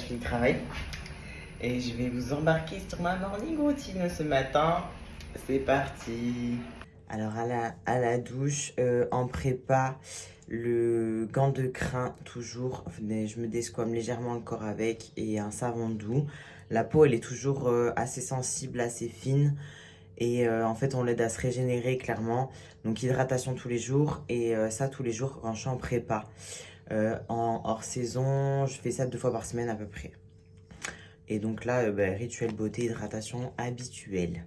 fini le travail et je vais vous embarquer sur ma morning routine ce matin. C'est parti. Alors à la douche, en prépa, le gant de crin toujours, je me desquame légèrement le corps avec et un savon doux. La peau elle est toujours assez sensible, assez fine et en fait on l'aide à se régénérer clairement. Donc hydratation tous les jours et ça tous les jours quand je suis en prépa. En hors saison, je fais ça 2 fois par semaine à peu près. Et donc là, rituel beauté, hydratation habituelle.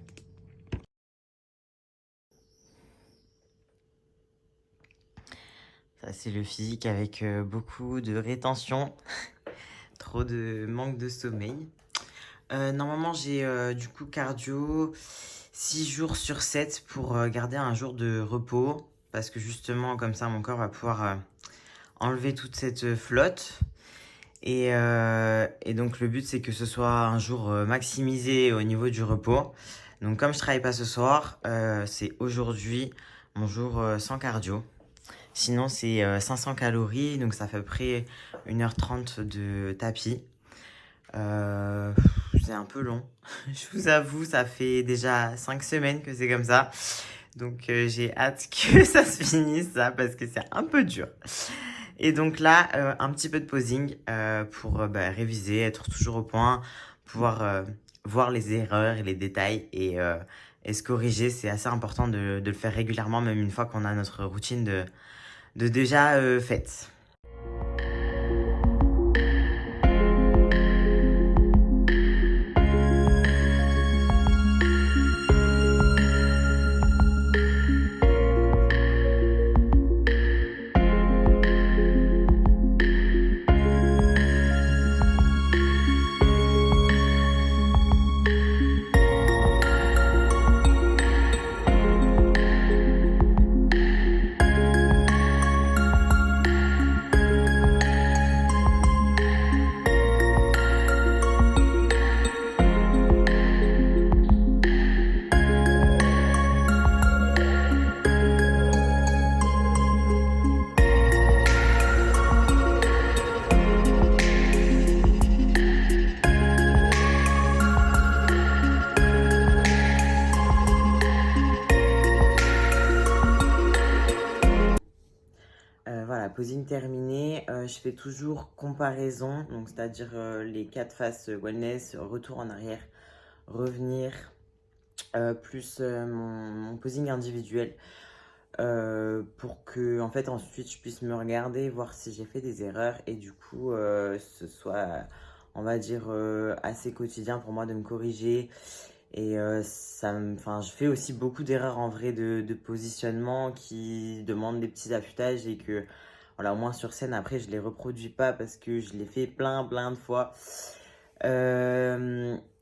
Ça, c'est le physique avec beaucoup de rétention, trop de manque de sommeil. Normalement, j'ai du coup cardio 6 jours sur 7 pour garder un jour de repos. Parce que justement, comme ça, mon corps va pouvoir enlever toute cette flotte. Et donc, le but, c'est que ce soit un jour maximisé au niveau du repos. Donc, comme je travaille pas ce soir, c'est aujourd'hui mon jour sans cardio. Sinon, c'est 500 calories, donc ça fait à peu près 1h30 de tapis. C'est un peu long. Je vous avoue, ça fait déjà 5 semaines que c'est comme ça. Donc, j'ai hâte que ça se finisse, ça, parce que c'est un peu dur. Et donc là, un petit peu de posing pour réviser, être toujours au point, pouvoir voir les erreurs et les détails et se corriger. C'est assez important de le faire régulièrement, même une fois qu'on a notre routine de déjà faite. Voilà, posing terminé. Je fais toujours comparaison, donc c'est-à-dire les 4 phases wellness, retour en arrière, revenir, plus mon posing individuel. Pour que en fait ensuite je puisse me regarder, voir si j'ai fait des erreurs et du coup ce soit on va dire assez quotidien pour moi de me corriger et je fais aussi beaucoup d'erreurs en vrai de positionnement qui demandent des petits affûtages et que voilà, au moins sur scène après je les reproduis pas parce que je l'ai fait plein de fois.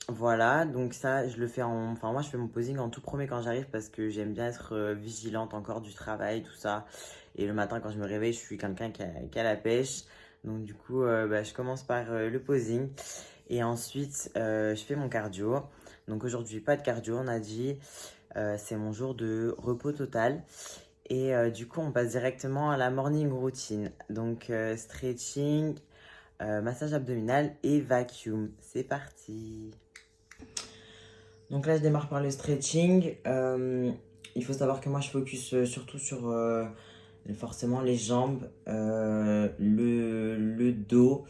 Voilà, donc ça, je le fais Enfin, moi, je fais mon posing en tout premier quand j'arrive parce que j'aime bien être vigilante encore du travail, tout ça. Et le matin, quand je me réveille, je suis quelqu'un qui a la pêche. Donc, du coup, je commence par le posing. Et ensuite, je fais mon cardio. Donc, aujourd'hui, pas de cardio, on a dit. C'est mon jour de repos total. Et du coup, on passe directement à la morning routine. Donc, stretching, massage abdominal et vacuum. C'est parti. Donc là, je démarre par le stretching. Il faut savoir que moi, je focus surtout sur forcément les jambes, le dos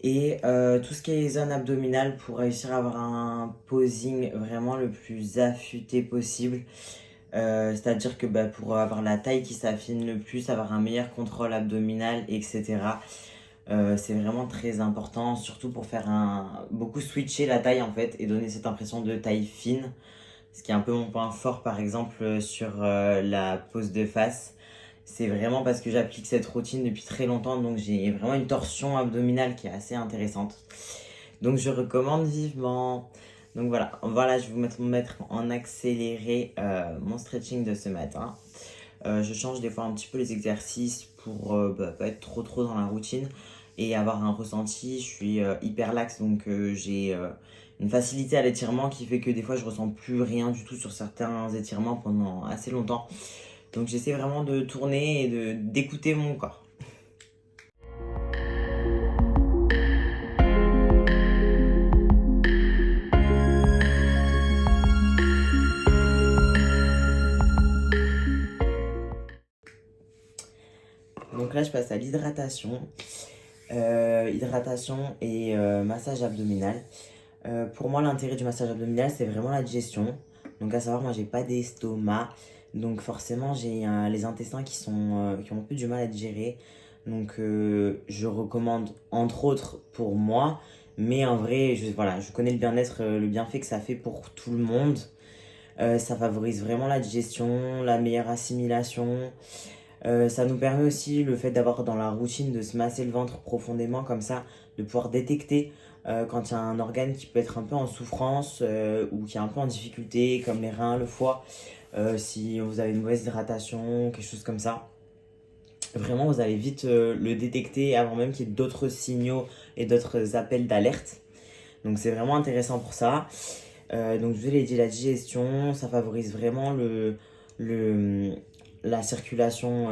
et tout ce qui est zone abdominale pour réussir à avoir un posing vraiment le plus affûté possible. C'est-à-dire que pour avoir la taille qui s'affine le plus, avoir un meilleur contrôle abdominal, etc. C'est vraiment très important, surtout pour faire beaucoup switcher la taille en fait et donner cette impression de taille fine. Ce qui est un peu mon point fort par exemple sur la pose de face. C'est vraiment parce que j'applique cette routine depuis très longtemps, donc j'ai vraiment une torsion abdominale qui est assez intéressante. Donc je recommande vivement. Donc voilà, je vais vous mettre en accéléré mon stretching de ce matin. Je change des fois un petit peu les exercices pour pas être trop dans la routine et avoir un ressenti. Je suis hyper laxe, donc j'ai une facilité à l'étirement qui fait que des fois je ressens plus rien du tout sur certains étirements pendant assez longtemps. Donc j'essaie vraiment de tourner et d'écouter mon corps. je passe à l'hydratation. Hydratation et massage abdominal. Pour moi, l'intérêt du massage abdominal, c'est vraiment la digestion. Donc, à savoir, moi, j'ai pas d'estomac. Donc, forcément, j'ai les intestins qui ont un peu du mal à digérer. Donc, je recommande, entre autres, pour moi. Mais en vrai, voilà, je connais le bien-être, le bienfait que ça fait pour tout le monde. Ça favorise vraiment la digestion, la meilleure assimilation. Ça nous permet aussi le fait d'avoir dans la routine de se masser le ventre profondément comme ça, de pouvoir détecter quand il y a un organe qui peut être un peu en souffrance ou qui est un peu en difficulté, comme les reins, le foie, si vous avez une mauvaise hydratation, quelque chose comme ça. Vraiment, vous allez vite le détecter avant même qu'il y ait d'autres signaux et d'autres appels d'alerte. Donc c'est vraiment intéressant pour ça. Donc je vous l'ai dit, la digestion, ça favorise vraiment le, la circulation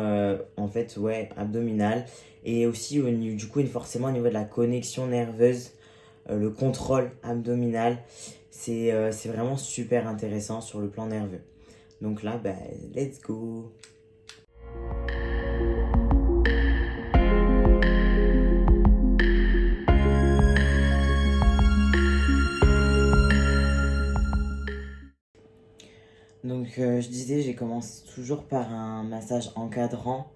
en fait, ouais, abdominale. Et aussi du coup, forcément au niveau de la connexion nerveuse, le contrôle abdominal, c'est vraiment super intéressant sur le plan nerveux. Donc là, bah, let's go! Donc je disais, j'ai commencé toujours par un massage encadrant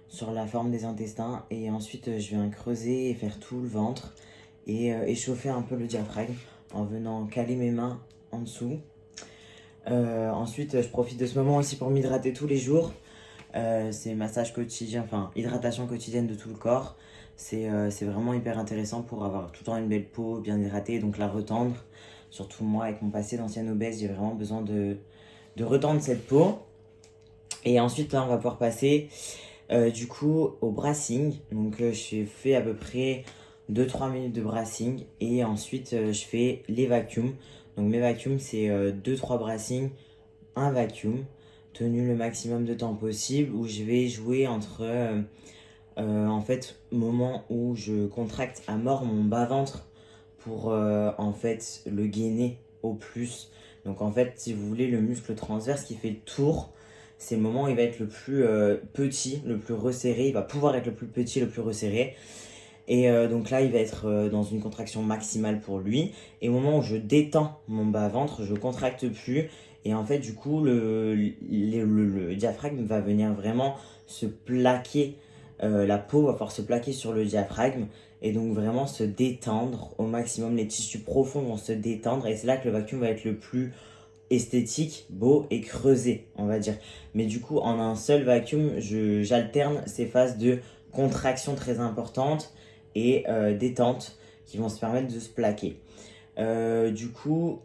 sur la forme des intestins et ensuite je viens creuser et faire tout le ventre et échauffer un peu le diaphragme en venant caler mes mains en dessous. Ensuite je profite de ce moment aussi pour m'hydrater tous les jours. C'est massage quotidien, enfin hydratation quotidienne de tout le corps. C'est vraiment hyper intéressant pour avoir tout le temps une belle peau bien hydratée et donc la retendre. Surtout moi avec mon passé d'ancienne obèse, j'ai vraiment besoin de retendre cette peau. Et ensuite là on va pouvoir passer du coup au brassing. Donc je fais à peu près 2-3 minutes de brassing et ensuite je fais les vacuums. Donc mes vacuums c'est 2-3 brassings, un vacuum tenu le maximum de temps possible où je vais jouer entre en fait moment où je contracte à mort mon bas-ventre pour en fait le gainer au plus. Donc en fait, si vous voulez, le muscle transverse qui fait le tour, c'est le moment où il va être le plus petit, le plus resserré. Il va pouvoir être le plus petit, le plus resserré. Et donc là, il va être dans une contraction maximale pour lui. Et au moment où je détends mon bas-ventre, je contracte plus. Et en fait, du coup, le diaphragme va venir vraiment se plaquer. La peau va pouvoir se plaquer sur le diaphragme et donc vraiment se détendre au maximum. Les tissus profonds vont se détendre et c'est là que le vacuum va être le plus esthétique, beau et creusé, on va dire. Mais du coup, en un seul vacuum, j'alterne ces phases de contraction très importantes et détente qui vont se permettre de se plaquer. Du coup,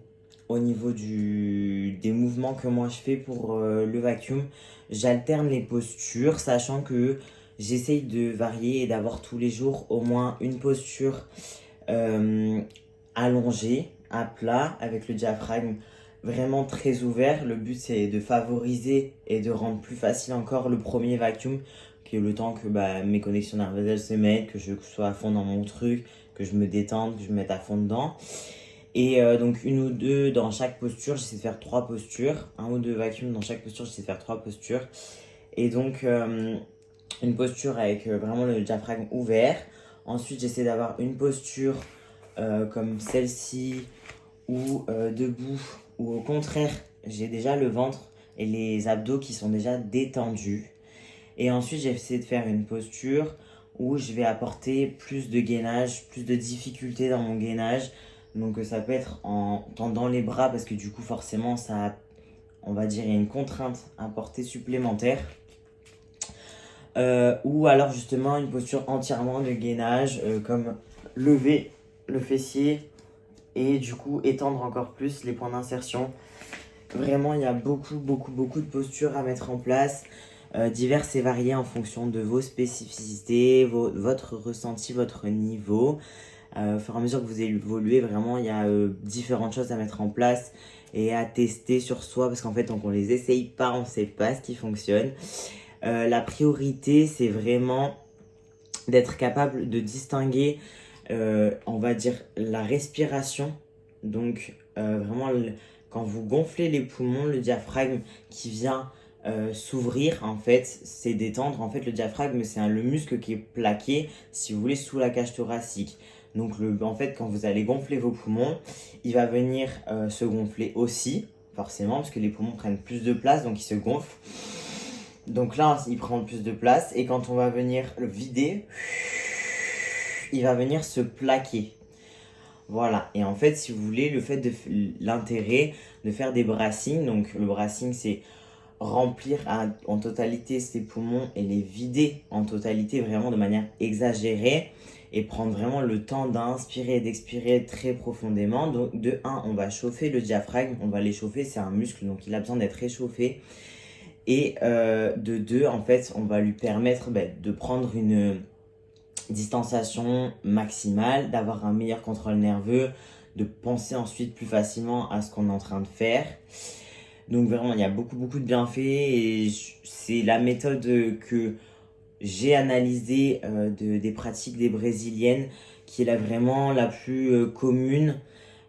au niveau des mouvements que moi je fais pour le vacuum, j'alterne les postures, sachant que j'essaye de varier et d'avoir tous les jours au moins une posture allongée, à plat, avec le diaphragme vraiment très ouvert. Le but c'est de favoriser et de rendre plus facile encore le premier vacuum, que le temps que mes connexions nerveuses se mettent, que je sois à fond dans mon truc, que je me détende, que je me mette à fond dedans. Et donc une ou deux dans chaque posture, j'essaie de faire 3 postures. Un ou deux vacuums dans chaque posture, j'essaie de faire 3 postures. Et donc une posture avec vraiment le diaphragme ouvert. Ensuite, j'essaie d'avoir une posture comme celle-ci ou debout. Ou au contraire, j'ai déjà le ventre et les abdos qui sont déjà détendus. Et ensuite, j'essaie de faire une posture où je vais apporter plus de gainage, plus de difficulté dans mon gainage. Donc ça peut être en tendant les bras parce que du coup forcément ça, on va dire, il y a une contrainte à porter supplémentaire. Ou alors justement une posture entièrement de gainage comme lever le fessier et du coup étendre encore plus les points d'insertion. Vraiment il y a beaucoup de postures à mettre en place, diverses et variées en fonction de vos spécificités, votre ressenti, votre niveau. Au fur et à mesure que vous évoluez, vraiment, il y a différentes choses à mettre en place et à tester sur soi parce qu'en fait, tant qu'on les essaye pas, on sait pas ce qui fonctionne. La priorité, c'est vraiment d'être capable de distinguer, on va dire, la respiration. Donc, vraiment, quand vous gonflez les poumons, le diaphragme qui vient s'ouvrir en fait, c'est détendre. En fait, le diaphragme, c'est le muscle qui est plaqué, si vous voulez, sous la cage thoracique. Donc en fait, quand vous allez gonfler vos poumons, il va venir se gonfler aussi, forcément, parce que les poumons prennent plus de place, donc ils se gonflent. Donc là, il prend plus de place, et quand on va venir le vider, il va venir se plaquer. Voilà, et en fait, si vous voulez, l'intérêt de faire des brassings, donc le brassing, c'est remplir en totalité ses poumons et les vider en totalité, vraiment de manière exagérée, et prendre vraiment le temps d'inspirer et d'expirer très profondément. Donc de 1, on va chauffer le diaphragme, on va l'échauffer, c'est un muscle, donc il a besoin d'être réchauffé. Et de 2, en fait, on va lui permettre de prendre une distanciation maximale, d'avoir un meilleur contrôle nerveux, de penser ensuite plus facilement à ce qu'on est en train de faire. Donc vraiment, il y a beaucoup de bienfaits, et c'est la méthode que j'ai analysée des pratiques des brésiliennes, qui est vraiment la plus commune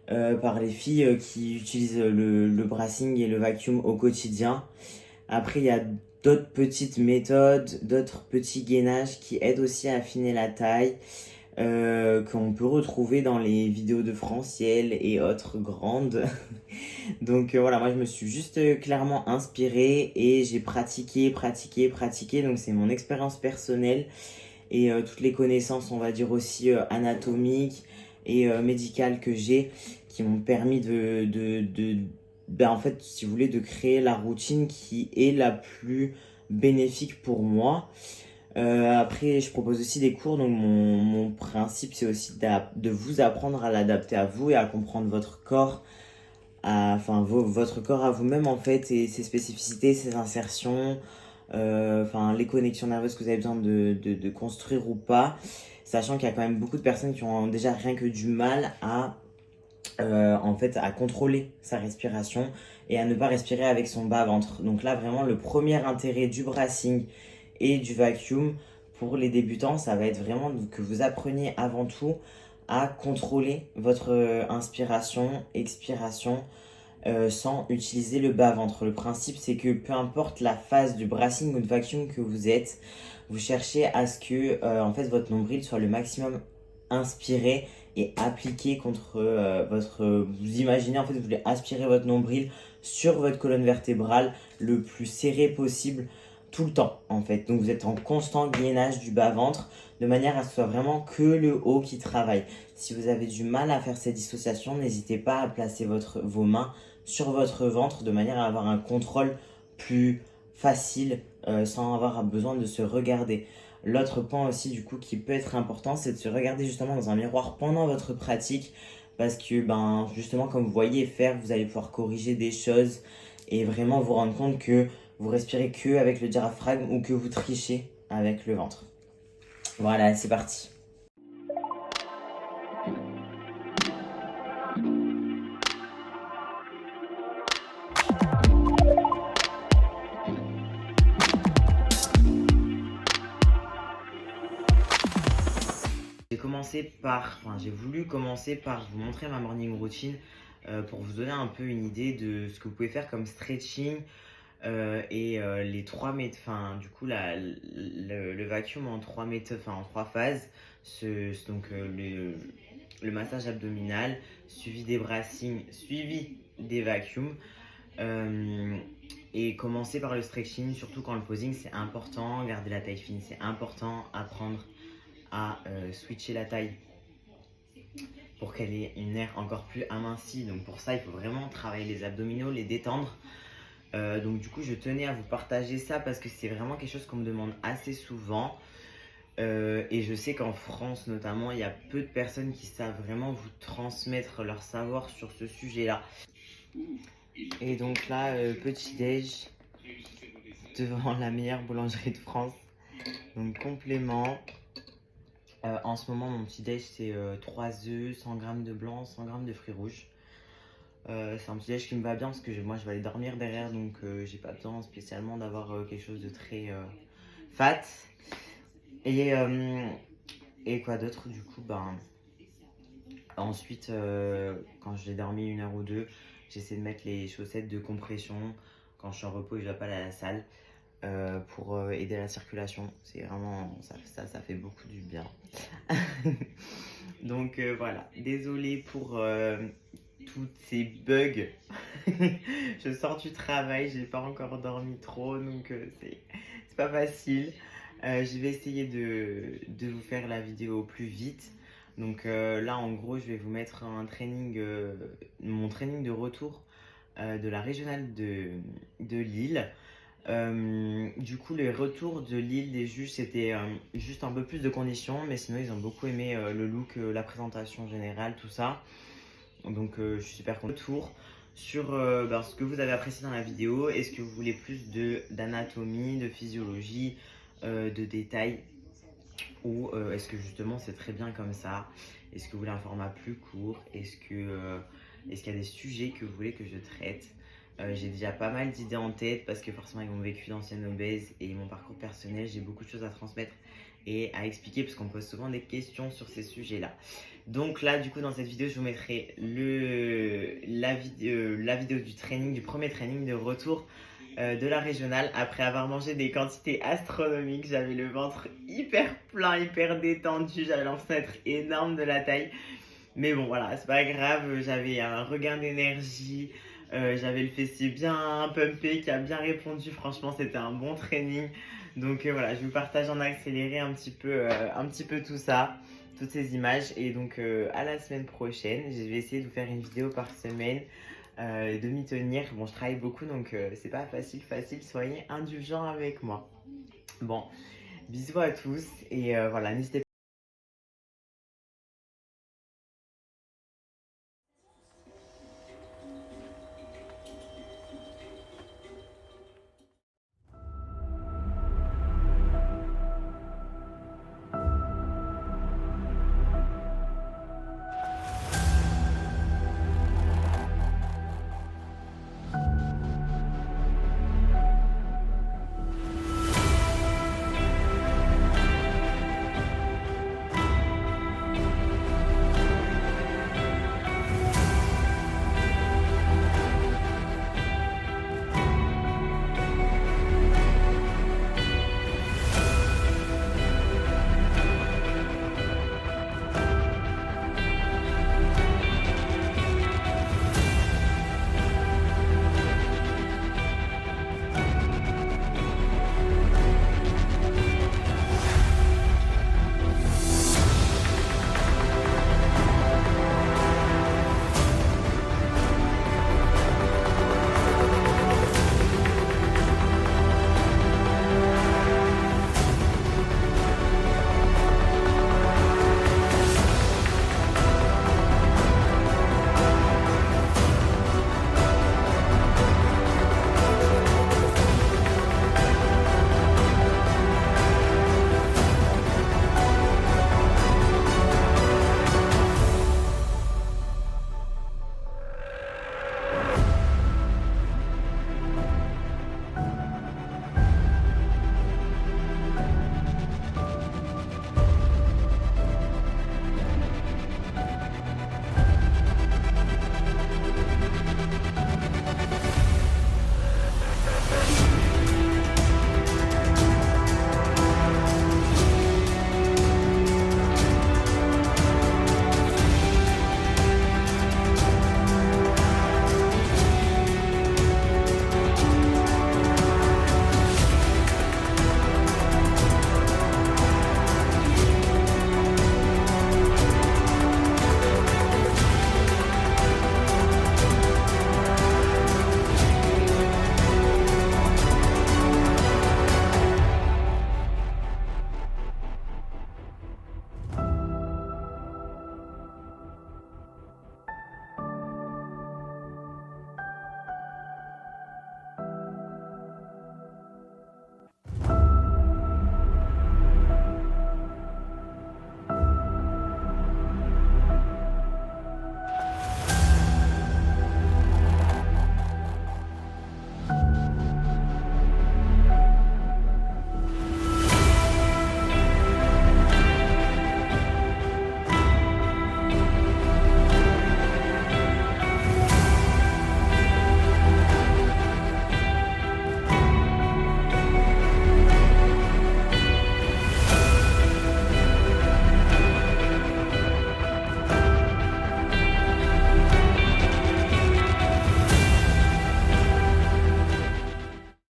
par les filles qui utilisent le brassing et le vacuum au quotidien. Après, il y a d'autres petites méthodes, d'autres petits gainages qui aident aussi à affiner la taille, qu'on peut retrouver dans les vidéos de Franciel et autres grandes. Donc voilà, moi je me suis juste clairement inspirée, et j'ai pratiqué. Donc c'est mon expérience personnelle, et toutes les connaissances, on va dire aussi anatomiques et médicales que j'ai, qui m'ont permis en fait, si vous voulez, de créer la routine qui est la plus bénéfique pour moi. Après, je propose aussi des cours, donc mon principe, c'est aussi de vous apprendre à l'adapter à vous et à comprendre votre corps, votre corps à vous-même en fait, et ses spécificités, ses insertions, les connexions nerveuses que vous avez besoin de construire ou pas, sachant qu'il y a quand même beaucoup de personnes qui ont déjà rien que du mal en fait, à contrôler sa respiration et à ne pas respirer avec son bas-ventre. Donc là, vraiment, le premier intérêt du brassing et du vacuum pour les débutants, ça va être vraiment que vous appreniez avant tout à contrôler votre inspiration, expiration, sans utiliser le bas-ventre. Le principe, c'est que peu importe la phase du brassing ou de vacuum que vous êtes, vous cherchez à ce que en fait, votre nombril soit le maximum inspiré et appliqué contre vous imaginez, en fait, vous voulez aspirer votre nombril sur votre colonne vertébrale le plus serré possible tout le temps, en fait. Donc vous êtes en constant gainage du bas-ventre, de manière à ce que ce soit vraiment que le haut qui travaille. Si vous avez du mal à faire cette dissociation, n'hésitez pas à placer vos mains sur votre ventre, de manière à avoir un contrôle plus facile, sans avoir besoin de se regarder. L'autre point aussi, du coup, qui peut être important, c'est de se regarder justement dans un miroir pendant votre pratique, parce que justement, comme vous voyez faire, vous allez pouvoir corriger des choses et vraiment vous rendre compte que vous respirez que avec le diaphragme ou que vous trichez avec le ventre. Voilà, c'est parti. J'ai voulu commencer par vous montrer ma morning routine, pour vous donner un peu une idée de ce que vous pouvez faire comme stretching, et les trois méthodes, du coup le vacuum en trois méthodes, en trois phases, donc le massage abdominal, suivi des brassings, suivi des vacuums, et commencer par le stretching, surtout quand le posing c'est important, garder la taille fine c'est important, apprendre à switcher la taille pour qu'elle ait une aire encore plus amincie. Donc pour ça, il faut vraiment travailler les abdominaux, les détendre. Donc du coup, je tenais à vous partager ça parce que c'est vraiment quelque chose qu'on me demande assez souvent. Et je sais qu'en France notamment, il y a peu de personnes qui savent vraiment vous transmettre leur savoir sur ce sujet-là. Et donc là, petit déj devant la meilleure boulangerie de France. Donc complément. En ce moment, mon petit déj, c'est 3 œufs, 100 g de blanc, 100 g de fruits rouges. C'est un petit déj qui me va bien parce que moi je vais aller dormir derrière, donc j'ai pas besoin spécialement d'avoir quelque chose de très fat. Et quoi d'autre, du coup, ensuite, quand j'ai dormi 1 heure ou deux, j'essaie de mettre les chaussettes de compression. quand je suis en repos et je dois pas aller à la salle pour aider la circulation. C'est vraiment, ça fait beaucoup du bien. Donc voilà, désolée pour tous ces bugs. Je sors du travail, j'ai pas encore dormi trop, donc c'est pas facile. Je vais essayer de vous faire la vidéo au plus vite. Donc là, en gros, je vais vous mettre un training, mon training de retour de la régionale de Lille. Du coup, les retours de Lille des juges, c'était juste un peu plus de conditions, mais sinon, ils ont beaucoup aimé le look, la présentation générale, tout ça. Donc, je suis super content. Retour sur ce que vous avez apprécié dans la vidéo. Est-ce que vous voulez plus d'anatomie, de physiologie, de détails, ou est-ce que justement c'est très bien comme ça? Est-ce que vous voulez un format plus court? Est-ce qu'il y a des sujets que vous voulez que je traite? J'ai déjà pas mal d'idées en tête parce que forcément avec mon vécu d'ancienne obèse et mon parcours personnel, j'ai beaucoup de choses à transmettre et à expliquer parce qu'on me pose souvent des questions sur ces sujets-là. Donc là, du coup, dans cette vidéo, je vous mettrai la vidéo du training, du premier training de retour de la régionale après avoir mangé des quantités astronomiques. J'avais le ventre hyper plein, hyper détendu, j'avais l'impression d'être énorme de la taille. Mais bon, voilà, c'est pas grave, j'avais un regain d'énergie, j'avais le fessier bien pumpé qui a bien répondu. Franchement, c'était un bon training. Donc voilà, je vous partage en accéléré un petit peu tout ça, toutes ces images. Et donc à la semaine prochaine, je vais essayer de vous faire une vidéo par semaine, de m'y tenir. Bon, je travaille beaucoup, donc c'est pas facile. Soyez indulgents avec moi. Bon, bisous à tous et voilà, n'hésitez pas.